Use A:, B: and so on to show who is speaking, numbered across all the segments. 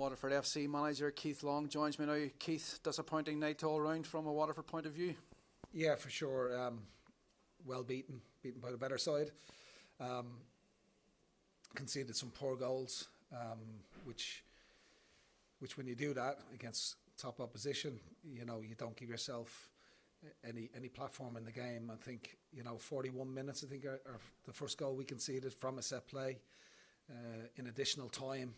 A: Waterford FC manager Keith Long joins me now. Keith, disappointing night all round from a Waterford point of view?
B: Yeah, for sure. Well beaten by the better side. Conceded some poor goals, which when you do that against top opposition, you don't give yourself any platform in the game. I think 41 minutes. I think are the first goal we conceded from a set play. In additional time,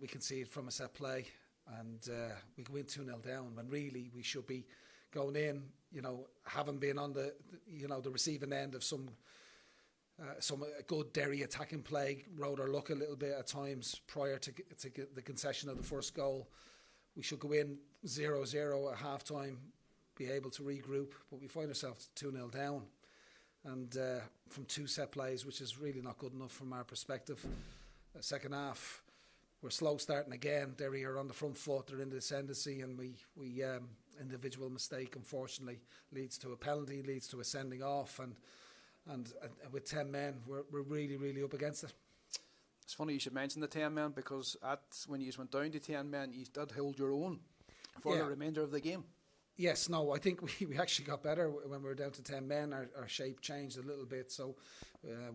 B: we conceded from a set play, and we go in 2-0 down when really we should be going in. Having been on the receiving end of some good Derry attacking play, rode our luck a little bit at times prior to the concession of the first goal. We should go in 0-0 at half time, be able to regroup, but we find ourselves 2-0 down. And from two set plays, which is really not good enough from our perspective. Second half, we're slow starting again. Derry are on the front foot, they're in the ascendancy, and we individual mistake, unfortunately, leads to a penalty, leads to a sending off, and with 10 men, we're really, really up against it.
A: It's funny you should mention the 10 men, because when you went down to 10 men, you did hold your own for the remainder of the game.
B: Yes, no, I think we actually got better when we were down to 10 men. Our shape changed a little bit, so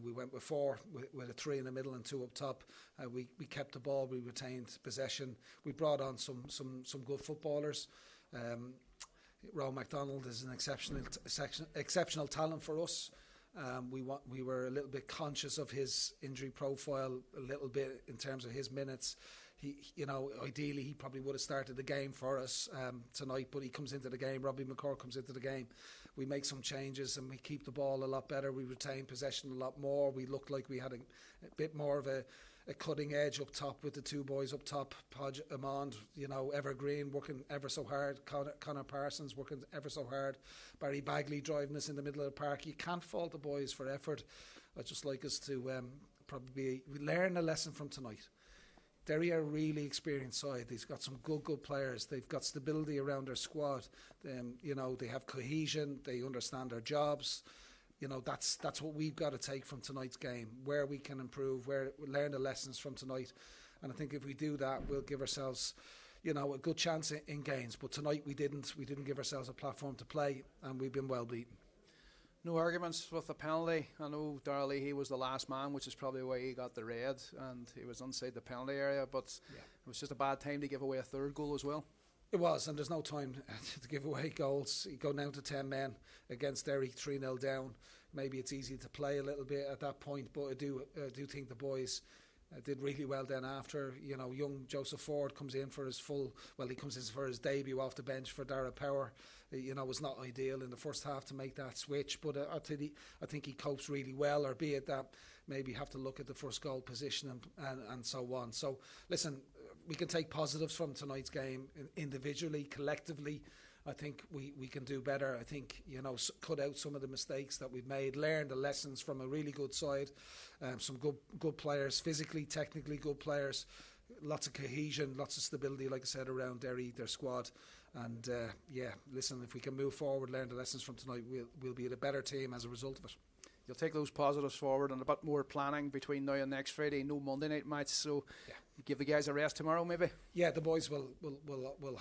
B: we went with 4, with a 3 in the middle and 2 up top. We kept the ball, we retained possession. We brought on some good footballers. Ryan McBride is an exceptional talent for us. We were a little bit conscious of his injury profile, a little bit in terms of his minutes. Ideally he probably would have started the game for us tonight, but he comes into the game. Robbie McCord comes into the game. We make some changes and we keep the ball a lot better. We retain possession a lot more. We looked like we had a bit more of a cutting edge up top with the 2 boys up top. Podge Amond, Evergreen working ever so hard. Connor Parsons working ever so hard. Barry Bagley driving us in the middle of the park. You can't fault the boys for effort. I'd just like us to probably learn a lesson from tonight. Derry are a really experienced side. They've got some good players. They've got stability around their squad. They have cohesion. They understand their jobs. That's what we've got to take from tonight's game, where we can improve, where we learn the lessons from tonight. And I think if we do that, we'll give ourselves, a good chance in games. But tonight we didn't give ourselves a platform to play, and we've been well beaten.
A: No arguments with the penalty. I know Darrell Leahy was the last man, which is probably why he got the red, and he was inside the penalty area, but it was just a bad time to give away a third goal as well.
B: It was, and there's no time to give away goals. You go down to 10 men against Derry, 3-0 down. Maybe it's easy to play a little bit at that point, but I do think the boys did really well then after. Young Joseph Ford comes in for his debut off the bench for Dara Power. It was not ideal in the first half to make that switch, but I think he copes really well, albeit that maybe have to look at the first goal position and so on. So listen, we can take positives from tonight's game individually, collectively. I think we can do better. I think, cut out some of the mistakes that we've made, learn the lessons from a really good side, some good players, physically, technically good players, lots of cohesion, lots of stability, like I said, around Derry, their squad. And listen, if we can move forward, learn the lessons from tonight, we'll be a better team as a result of it.
A: You'll take those positives forward and a bit more planning between now and next Friday. No Monday night match, so give the guys a rest tomorrow maybe.
B: Yeah, the boys will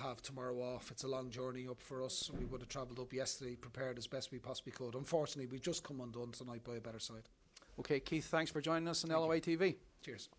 B: have tomorrow off. It's a long journey up for us. We would have travelled up yesterday, prepared as best we possibly could. Unfortunately, we've just come undone tonight by a better side.
A: Okay, Keith, thanks for joining us on LOI TV.
B: Cheers.